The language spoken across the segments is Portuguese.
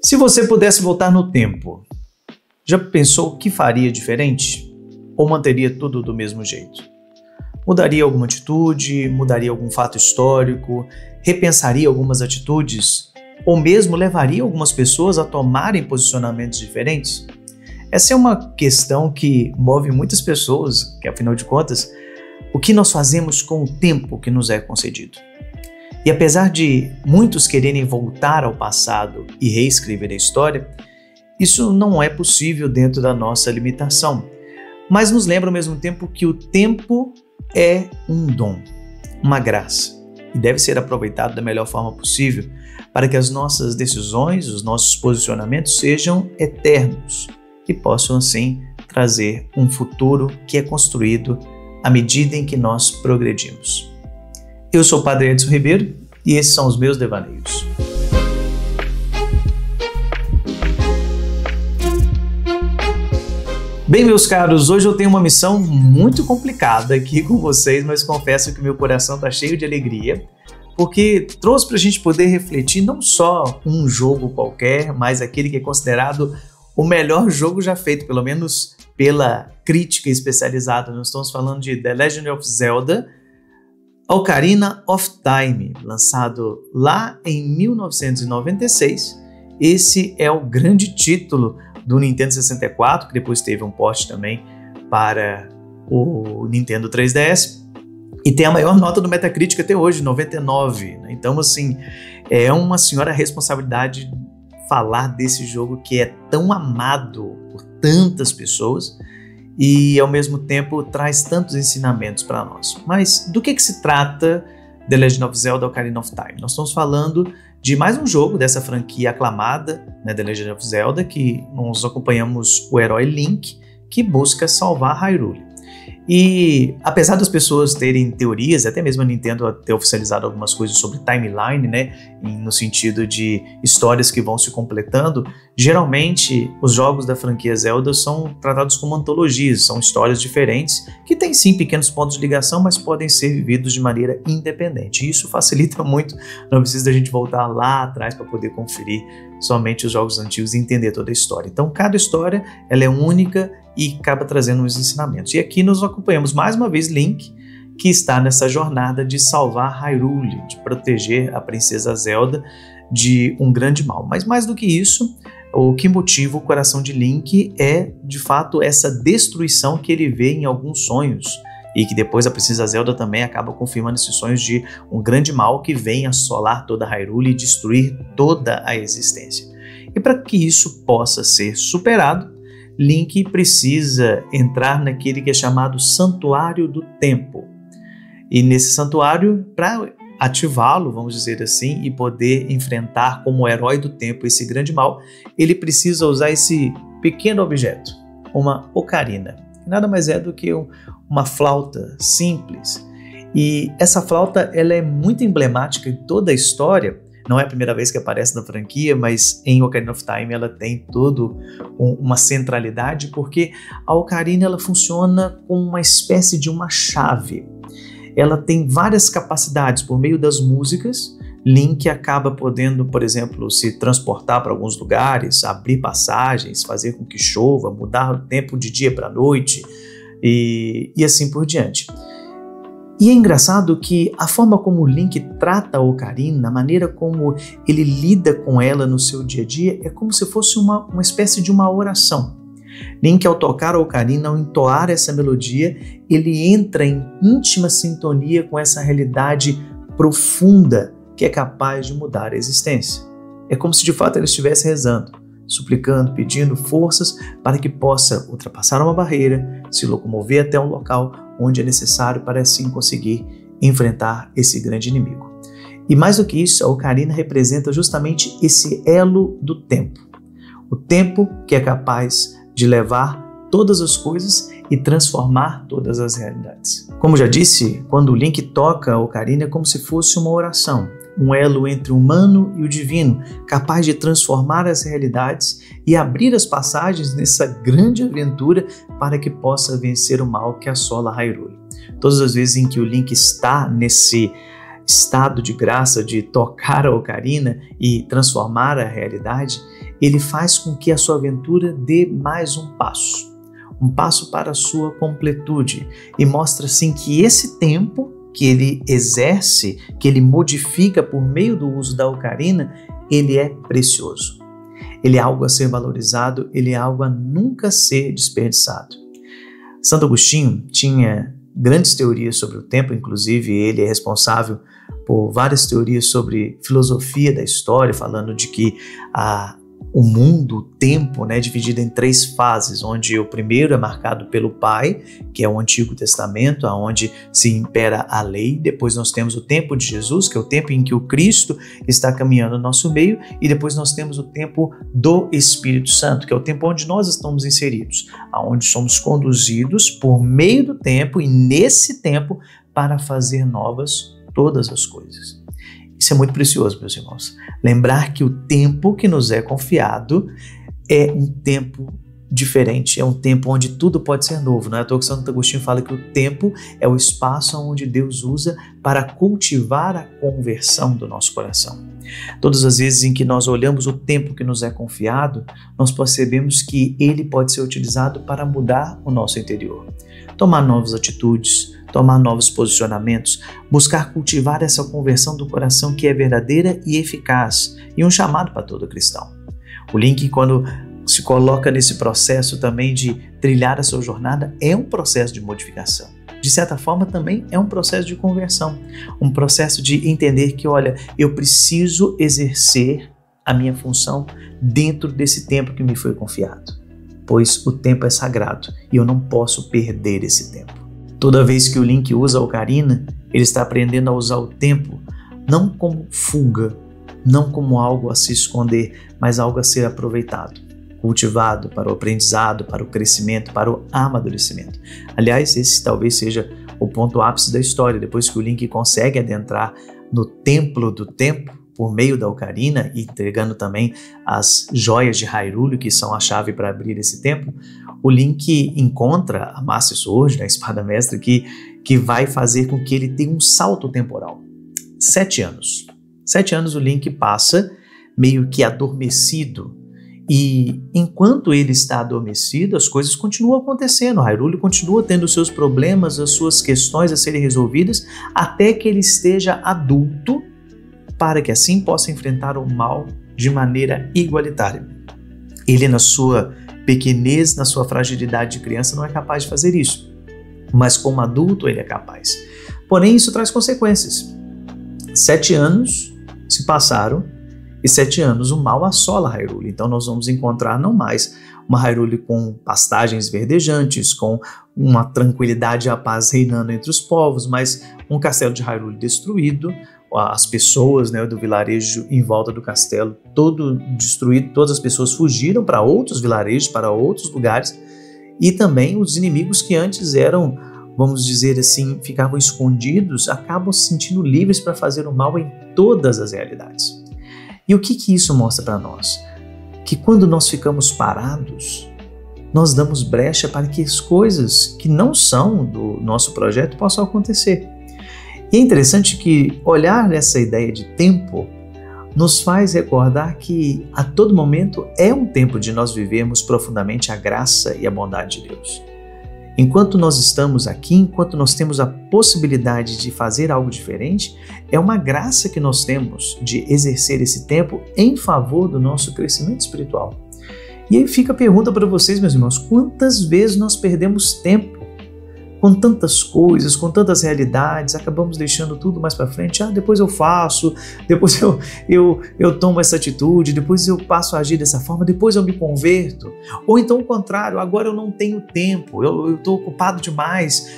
Se você pudesse voltar no tempo, já pensou o que faria diferente? Ou manteria tudo do mesmo jeito? Mudaria alguma atitude? Mudaria algum fato histórico? Repensaria algumas atitudes? Ou mesmo levaria algumas pessoas a tomarem posicionamentos diferentes? Essa é uma questão que move muitas pessoas, que afinal de contas, o que nós fazemos com o tempo que nos é concedido? E apesar de muitos quererem voltar ao passado e reescrever a história, isso não é possível dentro da nossa limitação. Mas nos lembra ao mesmo tempo que o tempo é um dom, uma graça, e deve ser aproveitado da melhor forma possível para que as nossas decisões, os nossos posicionamentos sejam eternos e possam assim trazer um futuro que é construído à medida em que nós progredimos. Eu sou o Padre Edson Ribeiro e esses são os meus devaneios. Bem, meus caros, hoje eu tenho uma missão muito complicada aqui com vocês, mas confesso que meu coração está cheio de alegria, porque trouxe para a gente poder refletir não só um jogo qualquer, mas aquele que é considerado o melhor jogo já feito, pelo menos pela crítica especializada. Nós estamos falando de The Legend of Zelda, Ocarina of Time, lançado lá em 1996. Esse é o grande título do Nintendo 64, que depois teve um port também para o Nintendo 3DS, e tem a maior nota do Metacritic até hoje, 99. Né? Então, assim, é uma senhora responsabilidade falar desse jogo que é tão amado por tantas pessoas e, ao mesmo tempo, traz tantos ensinamentos para nós. Mas do que se trata The Legend of Zelda Ocarina of Time? Nós estamos falando de mais um jogo dessa franquia aclamada, né, The Legend of Zelda, que nós acompanhamos o herói Link, que busca salvar Hyrule. E apesar das pessoas terem teorias, até mesmo a Nintendo ter oficializado algumas coisas sobre timeline, né, no sentido de histórias que vão se completando, geralmente os jogos da franquia Zelda são tratados como antologias, são histórias diferentes, que têm sim pequenos pontos de ligação, mas podem ser vividos de maneira independente. E isso facilita muito, não precisa da gente voltar lá atrás para poder conferir somente os jogos antigos e entender toda a história. Então cada história ela é única e acaba trazendo uns ensinamentos. E aqui nós acompanhamos mais uma vez Link, que está nessa jornada de salvar Hyrule, de proteger a princesa Zelda de um grande mal. Mas mais do que isso, o que motiva o coração de Link é, de fato, essa destruição que ele vê em alguns sonhos, e que depois a princesa Zelda também acaba confirmando esses sonhos de um grande mal que vem assolar toda Hyrule e destruir toda a existência. E para que isso possa ser superado, Link precisa entrar naquele que é chamado Santuário do Tempo. E nesse santuário, para ativá-lo, vamos dizer assim, e poder enfrentar como herói do tempo esse grande mal, ele precisa usar esse pequeno objeto, uma ocarina. Nada mais é do que uma flauta simples. E essa flauta ela é muito emblemática em toda a história. Não é a primeira vez que aparece na franquia, mas em Ocarina of Time ela tem toda uma centralidade, porque a ocarina ela funciona como uma espécie de uma chave. Ela tem várias capacidades por meio das músicas. Link acaba podendo, por exemplo, se transportar para alguns lugares, abrir passagens, fazer com que chova, mudar o tempo de dia para noite e assim por diante. E é engraçado que a forma como o Link trata a ocarina, a maneira como ele lida com ela no seu dia a dia, é como se fosse uma espécie de uma oração. Link, ao tocar a ocarina, ao entoar essa melodia, ele entra em íntima sintonia com essa realidade profunda que é capaz de mudar a existência. É como se de fato ele estivesse rezando, suplicando, pedindo forças para que possa ultrapassar uma barreira, se locomover até um local onde é necessário para assim conseguir enfrentar esse grande inimigo. E mais do que isso, a ocarina representa justamente esse elo do tempo. O tempo que é capaz de levar todas as coisas e transformar todas as realidades. Como já disse, quando o Link toca a ocarina é como se fosse uma oração, um elo entre o humano e o divino, capaz de transformar as realidades e abrir as passagens nessa grande aventura para que possa vencer o mal que assola Hyrule. Todas as vezes em que o Link está nesse estado de graça de tocar a ocarina e transformar a realidade, ele faz com que a sua aventura dê mais um passo para a sua completude, e mostra assim que esse tempo que ele exerce, que ele modifica por meio do uso da ocarina, ele é precioso. Ele é algo a ser valorizado, ele é algo a nunca ser desperdiçado. Santo Agostinho tinha grandes teorias sobre o tempo, inclusive ele é responsável por várias teorias sobre filosofia da história, falando de que o mundo, o tempo, é dividido em 3 fases, onde o primeiro é marcado pelo Pai, que é o Antigo Testamento, onde se impera a lei. Depois nós temos o tempo de Jesus, que é o tempo em que o Cristo está caminhando no nosso meio, e depois nós temos o tempo do Espírito Santo, que é o tempo onde nós estamos inseridos, onde somos conduzidos por meio do tempo e nesse tempo para fazer novas todas as coisas. Isso é muito precioso, meus irmãos. Lembrar que o tempo que nos é confiado é um tempo diferente, é um tempo onde tudo pode ser novo. Não é à toa que Santo Agostinho fala que o tempo é o espaço onde Deus usa para cultivar a conversão do nosso coração. Todas as vezes em que nós olhamos o tempo que nos é confiado, nós percebemos que ele pode ser utilizado para mudar o nosso interior, tomar novas atitudes, tomar novos posicionamentos, buscar cultivar essa conversão do coração que é verdadeira e eficaz, e um chamado para todo cristão. O link, quando se coloca nesse processo também de trilhar a sua jornada, é um processo de modificação. De certa forma, também é um processo de conversão, um processo de entender que, olha, eu preciso exercer a minha função dentro desse tempo que me foi confiado, pois o tempo é sagrado e eu não posso perder esse tempo. Toda vez que o Link usa a ocarina, ele está aprendendo a usar o tempo não como fuga, não como algo a se esconder, mas algo a ser aproveitado, cultivado para o aprendizado, para o crescimento, para o amadurecimento. Aliás, esse talvez seja o ponto ápice da história, depois que o Link consegue adentrar no templo do tempo, por meio da ocarina, e entregando também as joias de Hyrule, que são a chave para abrir esse templo. O Link encontra a Master Sword, a espada mestra, que vai fazer com que ele tenha um salto temporal. 7 anos. 7 anos o Link passa meio que adormecido, e enquanto ele está adormecido, as coisas continuam acontecendo. Hyrule continua tendo os seus problemas, as suas questões a serem resolvidas, até que ele esteja adulto, para que assim possa enfrentar o mal de maneira igualitária. Ele, na sua pequenez, na sua fragilidade de criança, não é capaz de fazer isso, mas como adulto ele é capaz. Porém, isso traz consequências. 7 anos se passaram e 7 anos o mal assola Hyrule. Então nós vamos encontrar não mais uma Hyrule com pastagens verdejantes, com uma tranquilidade e a paz reinando entre os povos, mas um castelo de Hyrule destruído, as pessoas, do vilarejo em volta do castelo todo destruído, todas as pessoas fugiram para outros vilarejos, para outros lugares, e também os inimigos que antes eram, vamos dizer assim, ficavam escondidos, acabam se sentindo livres para fazer o mal em todas as realidades. E o que isso mostra para nós? Que quando nós ficamos parados, nós damos brecha para que as coisas que não são do nosso projeto possam acontecer. E é interessante que olhar essa ideia de tempo nos faz recordar que a todo momento é um tempo de nós vivermos profundamente a graça e a bondade de Deus. Enquanto nós estamos aqui, enquanto nós temos a possibilidade de fazer algo diferente, é uma graça que nós temos de exercer esse tempo em favor do nosso crescimento espiritual. E aí fica a pergunta para vocês, meus irmãos, quantas vezes nós perdemos tempo com tantas coisas, com tantas realidades, acabamos deixando tudo mais para frente. Depois eu faço, depois eu tomo essa atitude, depois eu passo a agir dessa forma, depois eu me converto. Ou então o contrário, agora eu não tenho tempo, eu estou ocupado demais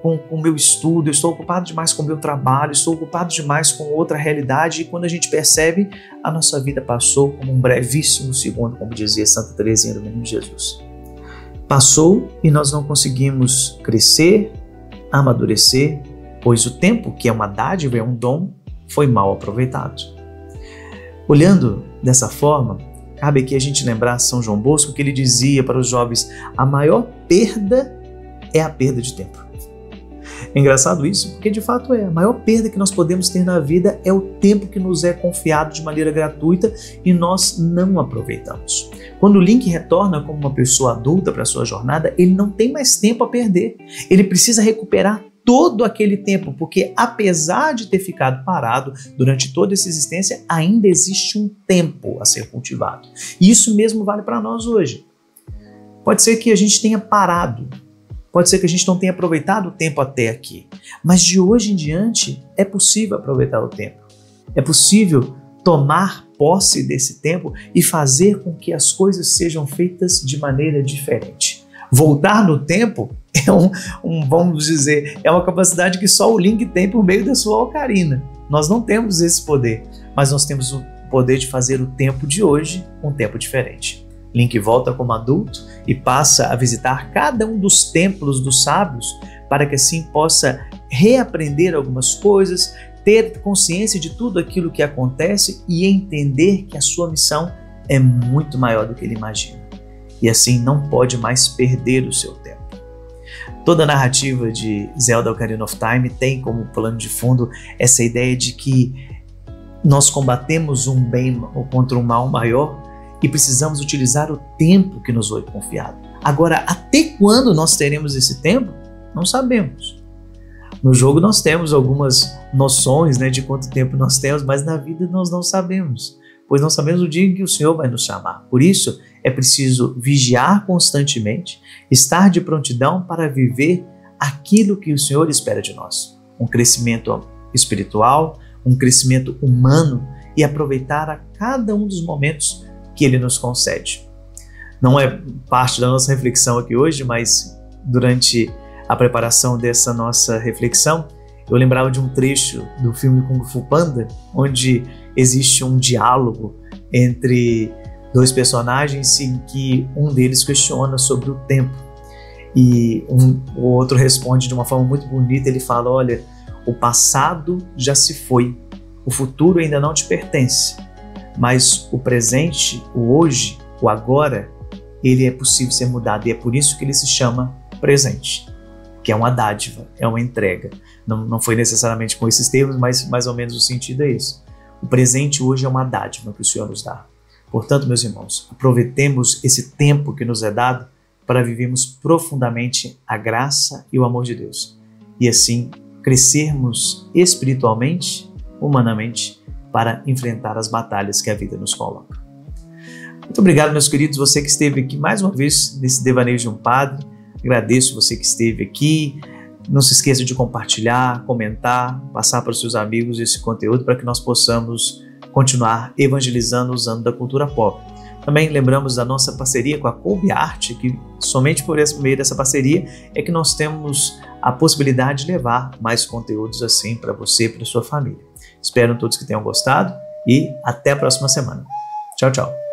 com o meu estudo, eu estou ocupado demais com o meu trabalho, estou ocupado demais com outra realidade, e quando a gente percebe, a nossa vida passou como um brevíssimo segundo, como dizia Santa Teresinha do Menino Jesus. Passou e nós não conseguimos crescer, amadurecer, pois o tempo, que é uma dádiva, é um dom, foi mal aproveitado. Olhando dessa forma, cabe aqui a gente lembrar São João Bosco, que ele dizia para os jovens: a maior perda é a perda de tempo. É engraçado isso, porque de fato a maior perda que nós podemos ter na vida é o tempo que nos é confiado de maneira gratuita e nós não aproveitamos. Quando o Link retorna como uma pessoa adulta para a sua jornada, ele não tem mais tempo a perder. Ele precisa recuperar todo aquele tempo, porque apesar de ter ficado parado durante toda essa existência, ainda existe um tempo a ser cultivado. E isso mesmo vale para nós hoje. Pode ser que a gente tenha parado, pode ser que a gente não tenha aproveitado o tempo até aqui, mas de hoje em diante é possível aproveitar o tempo. É possível tomar posse desse tempo e fazer com que as coisas sejam feitas de maneira diferente. Voltar no tempo vamos dizer, é uma capacidade que só o Link tem por meio da sua ocarina. Nós não temos esse poder, mas nós temos o poder de fazer o tempo de hoje um tempo diferente. Link volta como adulto e passa a visitar cada um dos templos dos sábios para que assim possa reaprender algumas coisas, ter consciência de tudo aquilo que acontece e entender que a sua missão é muito maior do que ele imagina. E assim não pode mais perder o seu tempo. Toda a narrativa de Zelda Ocarina of Time tem como plano de fundo essa ideia de que nós combatemos um bem contra um mal maior e precisamos utilizar o tempo que nos foi confiado. Agora, até quando nós teremos esse tempo? Não sabemos. No jogo nós temos algumas noções, de quanto tempo nós temos, mas na vida nós não sabemos, pois não sabemos o dia em que o Senhor vai nos chamar. Por isso, é preciso vigiar constantemente, estar de prontidão para viver aquilo que o Senhor espera de nós. Um crescimento espiritual, um crescimento humano e aproveitar a cada um dos momentos que Ele nos concede. Não é parte da nossa reflexão aqui hoje, mas durante a preparação dessa nossa reflexão, eu lembrava de um trecho do filme Kung Fu Panda, onde existe um diálogo entre dois personagens em que um deles questiona sobre o tempo e o outro responde de uma forma muito bonita. Ele fala: olha, o passado já se foi, o futuro ainda não te pertence, mas o presente, o hoje, o agora, ele é possível ser mudado e é por isso que ele se chama presente, que é uma dádiva, é uma entrega. Não foi necessariamente com esses termos, mas mais ou menos o sentido é isso. O presente hoje é uma dádiva que o Senhor nos dá. Portanto, meus irmãos, aproveitemos esse tempo que nos é dado para vivermos profundamente a graça e o amor de Deus e assim crescermos espiritualmente, humanamente, para enfrentar as batalhas que a vida nos coloca. Muito obrigado, meus queridos, você que esteve aqui mais uma vez nesse Devaneio de um Padre. Agradeço você que esteve aqui. Não se esqueça de compartilhar, comentar, passar para os seus amigos esse conteúdo para que nós possamos continuar evangelizando usando da cultura pop. Também lembramos da nossa parceria com a Kolbe Arte, que somente por meio dessa parceria é que nós temos a possibilidade de levar mais conteúdos assim para você e para sua família. Espero todos que tenham gostado e até a próxima semana. Tchau, tchau.